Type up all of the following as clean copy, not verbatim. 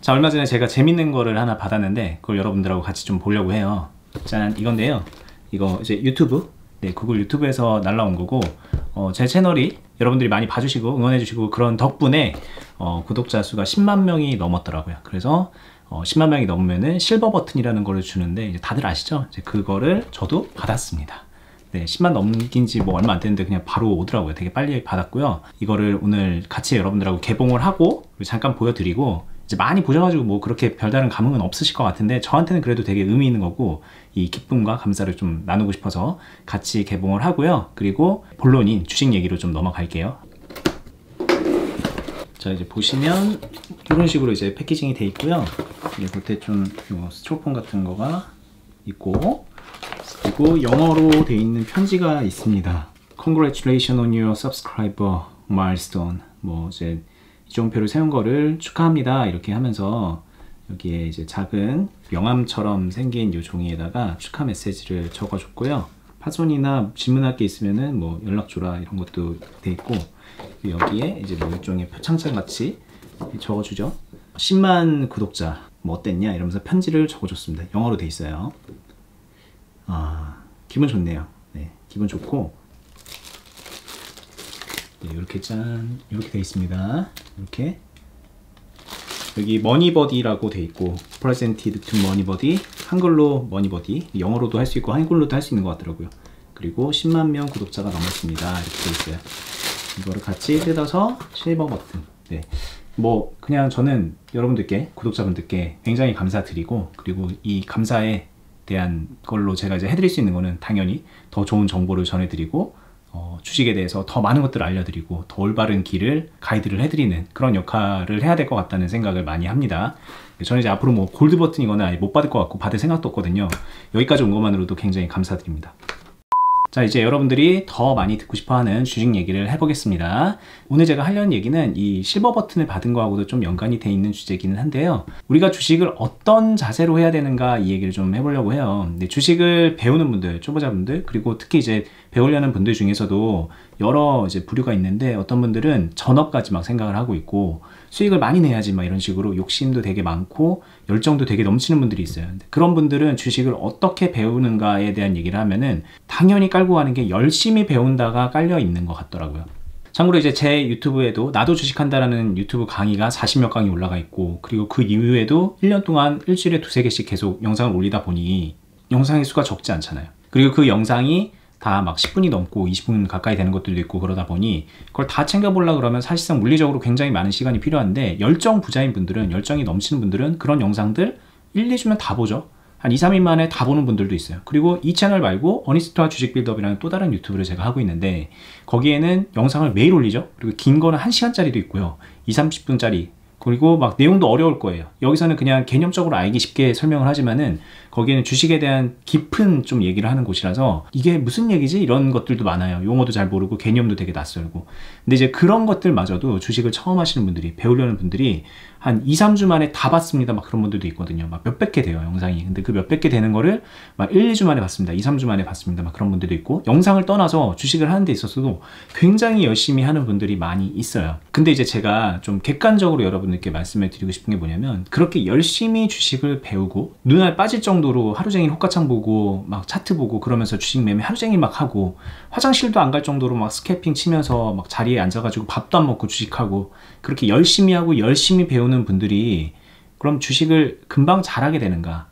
자, 얼마 전에 제가 재밌는 거를 하나 받았는데 그걸 여러분들하고 같이 좀 보려고 해요. 짠, 이건데요. 이거 이제 유튜브, 네, 구글 유튜브에서 날라온 거고, 제 채널이 여러분들이 많이 봐주시고 응원해주시고 그런 덕분에 구독자 수가 10만 명이 넘었더라고요. 그래서 10만 명이 넘으면은 실버 버튼이라는 걸 주는데, 이제 다들 아시죠? 이제 그거를 저도 받았습니다. 네, 10만 넘긴 지 뭐 얼마 안 됐는데 그냥 바로 오더라고요. 되게 빨리 받았고요. 이거를 오늘 같이 여러분들하고 개봉을 하고 잠깐 보여드리고, 이제 많이 보셔가지고 뭐 그렇게 별다른 감흥은 없으실 것 같은데 저한테는 그래도 되게 의미 있는 거고, 이 기쁨과 감사를 좀 나누고 싶어서 같이 개봉을 하고요. 그리고 본론인 주식 얘기로 좀 넘어갈게요. 자, 이제 보시면 이런 식으로 이제 패키징이 돼 있고요. 겉에 좀 스티로폼 같은 거가 있고, 그리고 영어로 돼 있는 편지가 있습니다. Congratulations on your subscriber milestone. 뭐 이제 이종표를 세운 거를 축하합니다 이렇게 하면서 여기에 이제 작은 명함처럼 생긴 이 종이에다가 축하 메시지를 적어줬고요. 파손이나 질문할 게 있으면은 뭐 연락 줘라 이런 것도 돼 있고, 여기에 이제 뭐 일종의 표창장 같이 적어주죠. 10만 구독자 뭐 어땠냐 이러면서 편지를 적어줬습니다. 영어로 돼 있어요. 기분 좋네요. 네, 기분 좋고, 네, 이렇게 짠, 이렇게 돼 있습니다. 이렇게 여기 머니버디라고 돼 있고, presented to 머니버디, 한글로 머니버디, 영어로도 할 수 있고 한글로도 할 수 있는 것 같더라고요. 그리고 10만 명 구독자가 넘었습니다 이렇게 돼 있어요. 이거를 같이 뜯어서 실버 버튼. 네, 뭐 그냥 저는 여러분들께, 구독자분들께 굉장히 감사드리고, 그리고 이 감사에 대한 걸로 제가 이제 해드릴 수 있는 거는 당연히 더 좋은 정보를 전해드리고, 주식에 대해서 더 많은 것들을 알려드리고 더 올바른 길을 가이드를 해드리는 그런 역할을 해야 될 것 같다는 생각을 많이 합니다. 저는 이제 앞으로 뭐 골드 버튼이거나 못 받을 것 같고 받을 생각도 없거든요. 여기까지 온 것만으로도 굉장히 감사드립니다. 자, 이제 여러분들이 더 많이 듣고 싶어하는 주식 얘기를 해보겠습니다. 오늘 제가 하려는 얘기는 이 실버 버튼을 받은 거하고도 좀 연관이 돼 있는 주제이기는 한데요. 우리가 주식을 어떤 자세로 해야 되는가 이 얘기를 좀 해보려고 해요. 근데 주식을 배우는 분들, 초보자분들, 그리고 특히 이제 배우려는 분들 중에서도 여러 이제 부류가 있는데, 어떤 분들은 전업까지 막 생각을 하고 있고 수익을 많이 내야지 막 이런 식으로 욕심도 되게 많고 열정도 되게 넘치는 분들이 있어요. 그런 분들은 주식을 어떻게 배우는가에 대한 얘기를 하면은 당연히 깔고 가는 게 열심히 배운다가 깔려 있는 것 같더라고요. 참고로 이제 제 유튜브에도 나도 주식한다라는 유튜브 강의가 40몇 강이 올라가 있고, 그리고 그 이후에도 1년 동안 일주일에 두세 개씩 계속 영상을 올리다 보니 영상의 수가 적지 않잖아요. 그리고 그 영상이 다 막 10분이 넘고 20분 가까이 되는 것들도 있고, 그러다 보니 그걸 다 챙겨보려고 그러면 사실상 물리적으로 굉장히 많은 시간이 필요한데, 열정 부자인 분들은, 열정이 넘치는 분들은 그런 영상들 1, 2주면 다 보죠. 한 2, 3일 만에 다 보는 분들도 있어요. 그리고 이 채널 말고 어니스트와 주식 빌드업이라는 또 다른 유튜브를 제가 하고 있는데, 거기에는 영상을 매일 올리죠. 그리고 긴 거는 1시간짜리도 있고요, 2, 30분짜리. 그리고 막 내용도 어려울 거예요. 여기서는 그냥 개념적으로 알기 쉽게 설명을 하지만은 거기에는 주식에 대한 깊은 좀 얘기를 하는 곳이라서 이게 무슨 얘기지? 이런 것들도 많아요. 용어도 잘 모르고 개념도 되게 낯설고. 근데 이제 그런 것들마저도 주식을 처음 하시는 분들이, 배우려는 분들이 한 2, 3주 만에 다 봤습니다 막 그런 분들도 있거든요. 막 몇백 개 돼요, 영상이. 근데 그 몇백 개 되는 거를 막 1, 2주 만에 봤습니다, 2, 3주 만에 봤습니다 막 그런 분들도 있고, 영상을 떠나서 주식을 하는 데 있어서도 굉장히 열심히 하는 분들이 많이 있어요. 근데 이제 제가 좀 객관적으로 여러분들께 말씀을 드리고 싶은 게 뭐냐면, 그렇게 열심히 주식을 배우고 눈알 빠질 정도로 하루 종일 호가창 보고 막 차트 보고 그러면서 주식 매매 하루 종일 막 하고, 화장실도 안 갈 정도로 막 스캐핑 치면서 막 자리에 앉아가지고 밥도 안 먹고 주식하고, 그렇게 열심히 하고 열심히 배우는 분들이 그럼 주식을 금방 잘하게 되는가,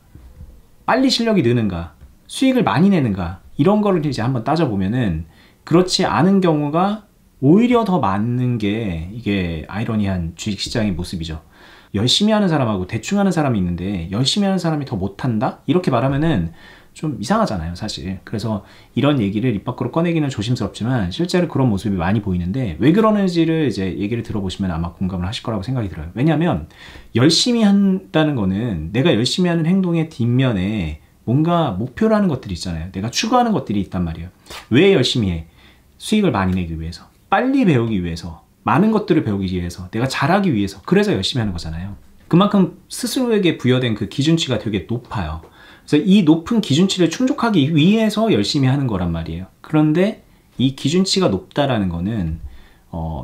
빨리 실력이 느는가, 수익을 많이 내는가, 이런 거를 이제 한번 따져보면은 그렇지 않은 경우가 오히려 더 많은 게 이게 아이러니한 주식시장의 모습이죠. 열심히 하는 사람하고 대충 하는 사람이 있는데 열심히 하는 사람이 더 못한다? 이렇게 말하면은 좀 이상하잖아요, 사실. 그래서 이런 얘기를 입 밖으로 꺼내기는 조심스럽지만 실제로 그런 모습이 많이 보이는데, 왜 그러는지를 이제 얘기를 들어보시면 아마 공감을 하실 거라고 생각이 들어요. 왜냐하면 열심히 한다는 거는 내가 열심히 하는 행동의 뒷면에 뭔가 목표를 하는 것들이 있잖아요. 내가 추구하는 것들이 있단 말이에요. 왜 열심히 해? 수익을 많이 내기 위해서, 빨리 배우기 위해서, 많은 것들을 배우기 위해서, 내가 잘하기 위해서. 그래서 열심히 하는 거잖아요. 그만큼 스스로에게 부여된 그 기준치가 되게 높아요. 그래서 이 높은 기준치를 충족하기 위해서 열심히 하는 거란 말이에요. 그런데 이 기준치가 높다라는 거는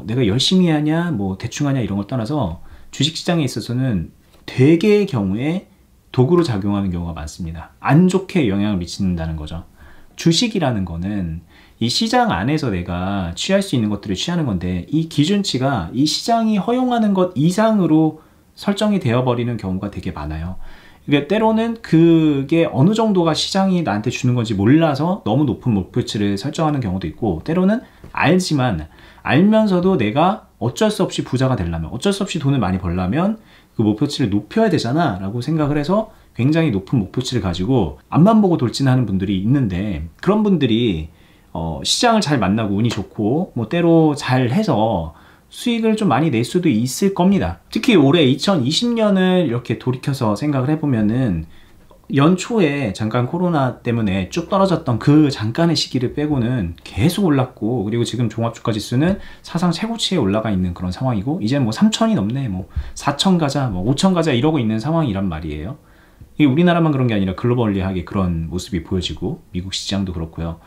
내가 열심히 하냐 뭐 대충 하냐 이런 걸 떠나서 주식시장에 있어서는 되게의 경우에 도구로 작용하는 경우가 많습니다. 안 좋게 영향을 미친다는 거죠. 주식이라는 거는 이 시장 안에서 내가 취할 수 있는 것들을 취하는 건데, 이 기준치가 이 시장이 허용하는 것 이상으로 설정이 되어버리는 경우가 되게 많아요. 그러니까 때로는 그게 어느 정도가 시장이 나한테 주는 건지 몰라서 너무 높은 목표치를 설정하는 경우도 있고, 때로는 알지만 알면서도 내가 어쩔 수 없이 부자가 되려면, 어쩔 수 없이 돈을 많이 벌려면 그 목표치를 높여야 되잖아 라고 생각을 해서 굉장히 높은 목표치를 가지고 앞만 보고 돌진하는 분들이 있는데, 그런 분들이 시장을 잘 만나고 운이 좋고 뭐 때로 잘 해서 수익을 좀 많이 낼 수도 있을 겁니다. 특히 올해 2020년을 이렇게 돌이켜서 생각을 해보면은 연초에 잠깐 코로나 때문에 쭉 떨어졌던 그 잠깐의 시기를 빼고는 계속 올랐고, 그리고 지금 종합주가 지수는 사상 최고치에 올라가 있는 그런 상황이고, 이제 뭐 3천이 넘네, 뭐 4천 가자, 뭐 5천 가자 이러고 있는 상황이란 말이에요. 이게 우리나라만 그런 게 아니라 글로벌리하게 그런 모습이 보여지고, 미국 시장도 그렇고요.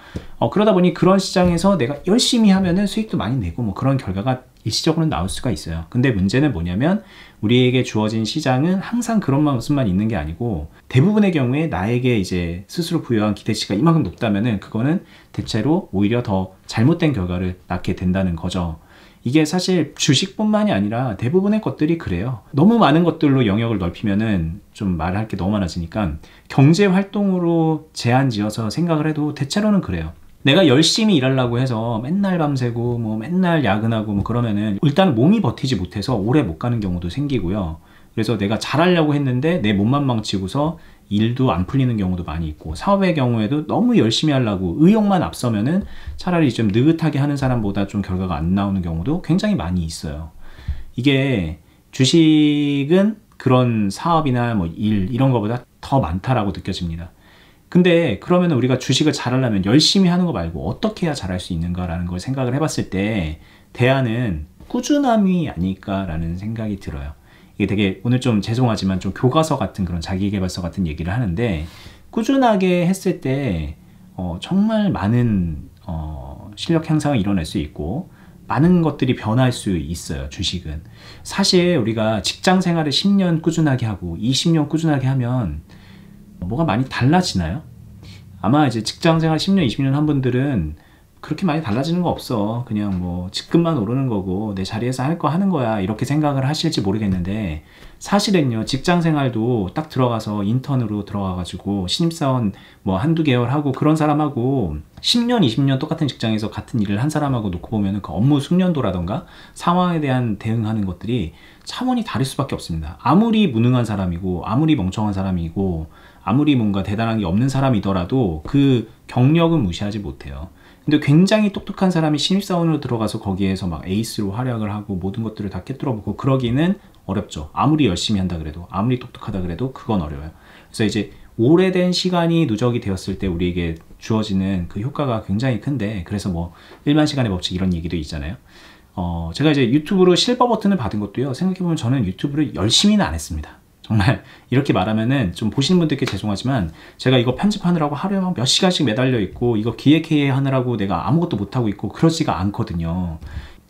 그러다 보니 그런 시장에서 내가 열심히 하면은 수익도 많이 내고 뭐 그런 결과가 일시적으로는 나올 수가 있어요. 근데 문제는 뭐냐면 우리에게 주어진 시장은 항상 그런 모습만 있는 게 아니고, 대부분의 경우에 나에게 이제 스스로 부여한 기대치가 이만큼 높다면은 그거는 대체로 오히려 더 잘못된 결과를 낳게 된다는 거죠. 이게 사실 주식뿐만이 아니라 대부분의 것들이 그래요. 너무 많은 것들로 영역을 넓히면은 좀 말할 게 너무 많아지니까 경제 활동으로 제한 지어서 생각을 해도 대체로는 그래요. 내가 열심히 일하려고 해서 맨날 밤새고 뭐 맨날 야근하고 뭐 그러면은 일단 몸이 버티지 못해서 오래 못 가는 경우도 생기고요. 그래서 내가 잘하려고 했는데 내 몸만 망치고서 일도 안 풀리는 경우도 많이 있고, 사업의 경우에도 너무 열심히 하려고 의욕만 앞서면은 차라리 좀 느긋하게 하는 사람보다 좀 결과가 안 나오는 경우도 굉장히 많이 있어요. 이게 주식은 그런 사업이나 뭐 일 이런 거보다 더 많다라고 느껴집니다. 근데 그러면 우리가 주식을 잘하려면 열심히 하는 거 말고 어떻게 해야 잘할 수 있는가라는 걸 생각을 해봤을 때 대안은 꾸준함이 아닐까라는 생각이 들어요. 이게 되게 오늘 좀 죄송하지만 좀 교과서 같은 그런 자기계발서 같은 얘기를 하는데, 꾸준하게 했을 때 정말 많은 실력 향상이 일어날 수 있고 많은 것들이 변할 수 있어요. 주식은 사실 우리가 직장 생활을 10년 꾸준하게 하고 20년 꾸준하게 하면 뭐가 많이 달라지나요? 아마 이제 직장 생활 10년, 20년 한 분들은 그렇게 많이 달라지는 거 없어. 그냥 뭐 직급만 오르는 거고 내 자리에서 할 거 하는 거야. 이렇게 생각을 하실지 모르겠는데, 사실은요, 직장 생활도 딱 들어가서 인턴으로 들어가가지고 신입사원 뭐 한두 개월 하고 그런 사람하고 10년, 20년 똑같은 직장에서 같은 일을 한 사람하고 놓고 보면은 그 업무 숙련도라던가 상황에 대한 대응하는 것들이 차원이 다를 수밖에 없습니다. 아무리 무능한 사람이고 아무리 멍청한 사람이고 아무리 뭔가 대단한 게 없는 사람이더라도 그 경력은 무시하지 못해요. 근데 굉장히 똑똑한 사람이 신입사원으로 들어가서 거기에서 막 에이스로 활약을 하고 모든 것들을 다 꿰뚫어보고 그러기는 어렵죠. 아무리 열심히 한다 그래도, 아무리 똑똑하다 그래도 그건 어려워요. 그래서 이제 오래된 시간이 누적이 되었을 때 우리에게 주어지는 그 효과가 굉장히 큰데, 그래서 뭐 1만 시간의 법칙 이런 얘기도 있잖아요. 제가 이제 유튜브로 실버 버튼을 받은 것도요, 생각해보면 저는 유튜브를 열심히는 안 했습니다. 정말 이렇게 말하면은 좀 보시는 분들께 죄송하지만, 제가 이거 편집하느라고 하루에 막 몇 시간씩 매달려 있고 이거 기획회의 하느라고 내가 아무것도 못하고 있고 그러지가 않거든요.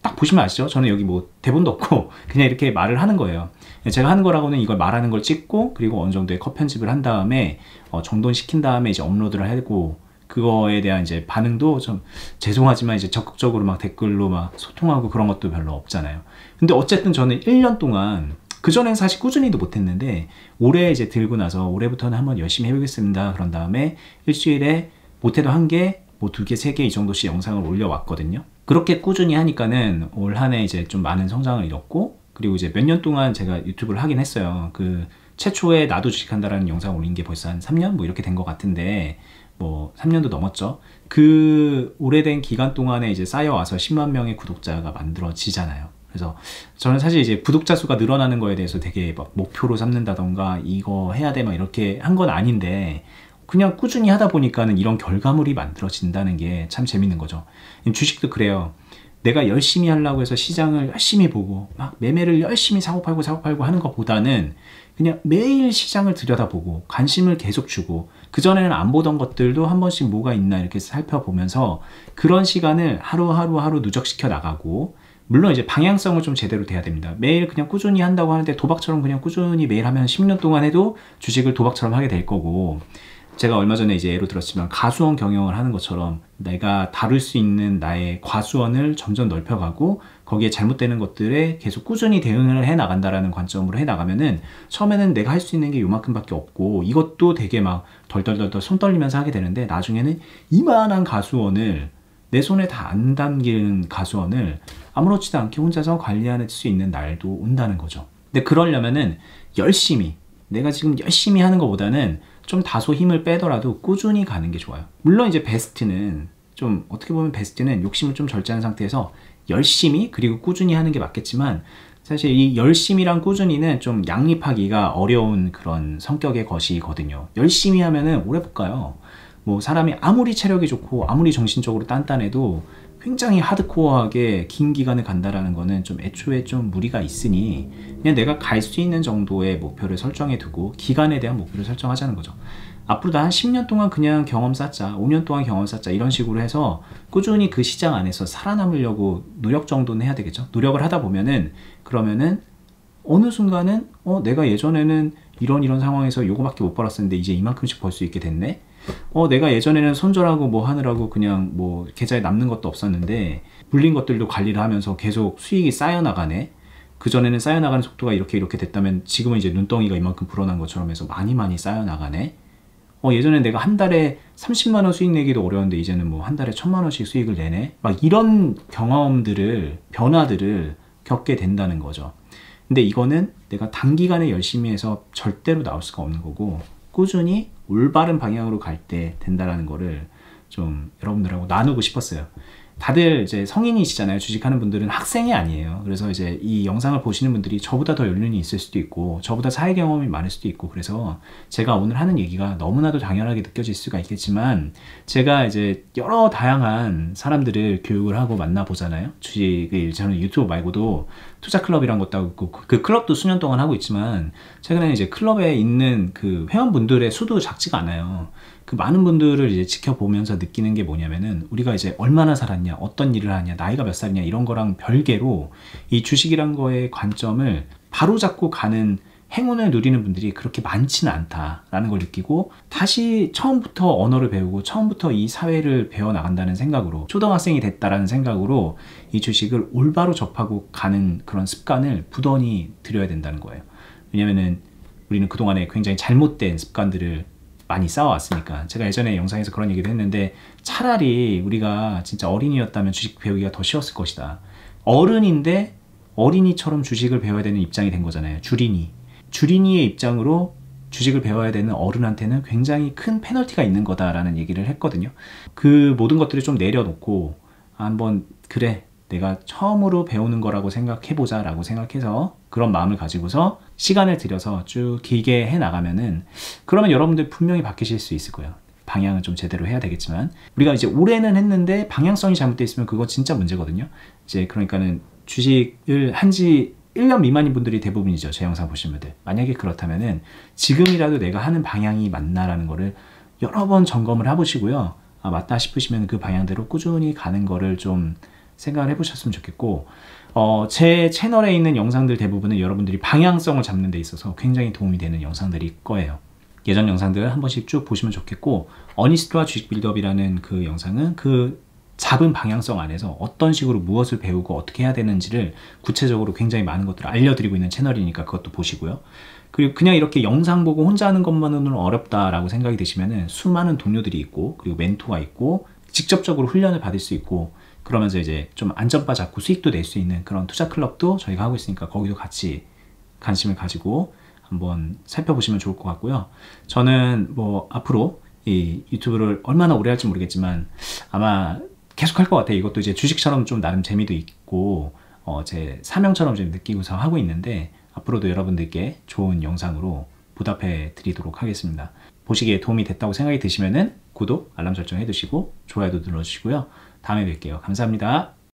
딱 보시면 아시죠? 저는 여기 뭐 대본도 없고 그냥 이렇게 말을 하는 거예요. 제가 하는 거라고는 이걸 말하는 걸 찍고, 그리고 어느 정도의 컷 편집을 한 다음에 정돈시킨 다음에 이제 업로드를 하고, 그거에 대한 이제 반응도 좀 죄송하지만 이제 적극적으로 막 댓글로 막 소통하고 그런 것도 별로 없잖아요. 근데 어쨌든 저는 1년 동안, 그전엔 사실 꾸준히도 못했는데 올해 이제 들고 나서 올해부터는 한번 열심히 해보겠습니다. 그런 다음에 일주일에 못해도 1개, 뭐 2개, 3개 이 정도씩 영상을 올려왔거든요. 그렇게 꾸준히 하니까는 올 한 해 이제 좀 많은 성장을 이뤘고, 그리고 이제 몇 년 동안 제가 유튜브를 하긴 했어요. 그 최초에 나도 주식한다라는 영상 올린 게 벌써 한 3년 뭐 이렇게 된 것 같은데, 뭐 3년도 넘었죠. 그 오래된 기간 동안에 이제 쌓여와서 10만 명의 구독자가 만들어지잖아요. 그래서 저는 사실 이제 구독자 수가 늘어나는 거에 대해서 되게 막 목표로 삼는다던가 이거 해야 돼 막 이렇게 한 건 아닌데, 그냥 꾸준히 하다 보니까는 이런 결과물이 만들어진다는 게 참 재밌는 거죠. 주식도 그래요. 내가 열심히 하려고 해서 시장을 열심히 보고 막 매매를 열심히 사고 팔고 하는 것보다는 그냥 매일 시장을 들여다보고 관심을 계속 주고, 그전에는 안 보던 것들도 한 번씩 뭐가 있나 이렇게 살펴보면서 그런 시간을 하루 누적시켜 나가고, 물론 이제 방향성은 좀 제대로 돼야 됩니다. 매일 그냥 꾸준히 한다고 하는데 도박처럼 그냥 꾸준히 매일 하면 10년 동안 해도 주식을 도박처럼 하게 될 거고, 제가 얼마 전에 이제 예로 들었지만 가수원 경영을 하는 것처럼 내가 다룰 수 있는 나의 과수원을 점점 넓혀가고 거기에 잘못되는 것들에 계속 꾸준히 대응을 해 나간다라는 관점으로 해 나가면은 처음에는 내가 할 수 있는 게 요만큼밖에 없고 이것도 되게 막 덜덜덜덜 손 떨리면서 하게 되는데, 나중에는 이만한 가수원을 내 손에 다 안 담기는 가수원을 아무렇지도 않게 혼자서 관리할 수 있는 날도 온다는 거죠. 근데 그러려면은 열심히, 내가 지금 열심히 하는 것보다는 좀 다소 힘을 빼더라도 꾸준히 가는 게 좋아요. 물론 이제 베스트는 좀 어떻게 보면 베스트는 욕심을 좀 절제한 상태에서 열심히 그리고 꾸준히 하는 게 맞겠지만, 사실 이 열심히랑 꾸준히는 좀 양립하기가 어려운 그런 성격의 것이거든요. 열심히 하면은 오래 못 가요. 뭐 사람이 아무리 체력이 좋고 아무리 정신적으로 단단해도 굉장히 하드코어하게 긴 기간을 간다라는 거는 좀 애초에 좀 무리가 있으니, 그냥 내가 갈 수 있는 정도의 목표를 설정해 두고 기간에 대한 목표를 설정하자는 거죠. 앞으로도 한 10년 동안 그냥 경험 쌓자, 5년 동안 경험 쌓자, 이런 식으로 해서 꾸준히 그 시장 안에서 살아남으려고 노력 정도는 해야 되겠죠. 노력을 하다 보면은, 그러면은 어느 순간은 내가 예전에는 이런 상황에서 요거밖에 못 벌었었는데 이제 이만큼씩 벌 수 있게 됐네. 내가 예전에는 손절하고 뭐 하느라고 그냥 뭐 계좌에 남는 것도 없었는데 불린 것들도 관리를 하면서 계속 수익이 쌓여나가네. 그전에는 쌓여나가는 속도가 이렇게 됐다면 지금은 이제 눈덩이가 이만큼 불어난 것처럼 해서 많이 쌓여나가네. 예전에 내가 한 달에 30만 원 수익 내기도 어려웠는데 이제는 뭐 한 달에 1000만 원씩 수익을 내네. 막 이런 경험들을, 변화들을 겪게 된다는 거죠. 근데 이거는 내가 단기간에 열심히 해서 절대로 나올 수가 없는 거고, 꾸준히 올바른 방향으로 갈 때 된다라는 거를 좀 여러분들하고 나누고 싶었어요. 다들 이제 성인이시잖아요. 주식하는 분들은 학생이 아니에요. 그래서 이제 이 영상을 보시는 분들이 저보다 더 연륜이 있을 수도 있고 저보다 사회 경험이 많을 수도 있고, 그래서 제가 오늘 하는 얘기가 너무나도 당연하게 느껴질 수가 있겠지만, 제가 이제 여러 다양한 사람들을 교육을 하고 만나보잖아요. 주식을 저는 유튜브 말고도 투자 클럽이란 것도 하고 있고, 그 클럽도 수년 동안 하고 있지만 최근에 이제 클럽에 있는 그 회원분들의 수도 작지가 않아요. 그 많은 분들을 이제 지켜보면서 느끼는 게 뭐냐면은, 우리가 이제 얼마나 살았냐, 어떤 일을 하냐, 나이가 몇 살이냐, 이런 거랑 별개로 이 주식이란 거의 관점을 바로잡고 가는 행운을 누리는 분들이 그렇게 많지는 않다라는 걸 느끼고, 다시 처음부터 언어를 배우고 처음부터 이 사회를 배워나간다는 생각으로, 초등학생이 됐다라는 생각으로 이 주식을 올바로 접하고 가는 그런 습관을 부단히 들여야 된다는 거예요. 왜냐면은 우리는 그동안에 굉장히 잘못된 습관들을 많이 쌓아왔으니까. 제가 예전에 영상에서 그런 얘기도 했는데, 차라리 우리가 진짜 어린이였다면 주식 배우기가 더 쉬웠을 것이다. 어른인데 어린이처럼 주식을 배워야 되는 입장이 된 거잖아요. 주린이의 입장으로 주식을 배워야 되는 어른한테는 굉장히 큰 페널티가 있는 거다라는 얘기를 했거든요. 그 모든 것들을 좀 내려놓고 한번, 그래, 내가 처음으로 배우는 거라고 생각해보자 라고 생각해서 그런 마음을 가지고서 시간을 들여서 쭉 길게 해나가면은, 그러면 여러분들 분명히 바뀌실 수 있을 거예요. 방향은 좀 제대로 해야 되겠지만, 우리가 이제 올해는 했는데 방향성이 잘못되어 있으면 그거 진짜 문제거든요. 이제 그러니까는 주식을 한지 1년 미만인 분들이 대부분이죠. 제 영상 보시는 분들. 만약에 그렇다면은 지금이라도 내가 하는 방향이 맞나라는 거를 여러 번 점검을 해보시고요. 맞다 싶으시면 그 방향대로 꾸준히 가는 거를 좀 생각을 해보셨으면 좋겠고, 제 채널에 있는 영상들 대부분은 여러분들이 방향성을 잡는 데 있어서 굉장히 도움이 되는 영상들일 거예요. 예전 영상들 한 번씩 쭉 보시면 좋겠고, 어니스트와 주식 빌드업이라는 그 영상은 그 잡은 방향성 안에서 어떤 식으로 무엇을 배우고 어떻게 해야 되는지를 구체적으로 굉장히 많은 것들을 알려드리고 있는 채널이니까 그것도 보시고요. 그리고 그냥 이렇게 영상 보고 혼자 하는 것만으로는 어렵다라고 생각이 드시면은 수많은 동료들이 있고, 그리고 멘토가 있고, 직접적으로 훈련을 받을 수 있고, 그러면서 이제 좀 안전바 잡고 수익도 낼 수 있는 그런 투자 클럽도 저희가 하고 있으니까 거기도 같이 관심을 가지고 한번 살펴보시면 좋을 것 같고요. 저는 뭐 앞으로 이 유튜브를 얼마나 오래 할지 모르겠지만 아마 계속 할 것 같아요. 이것도 이제 주식처럼 좀 나름 재미도 있고 제 사명처럼 좀 느끼고서 하고 있는데, 앞으로도 여러분들께 좋은 영상으로 보답해 드리도록 하겠습니다. 보시기에 도움이 됐다고 생각이 드시면은 구독, 알람 설정 해두시고 좋아요도 눌러주시고요. 다음에 뵐게요. 감사합니다.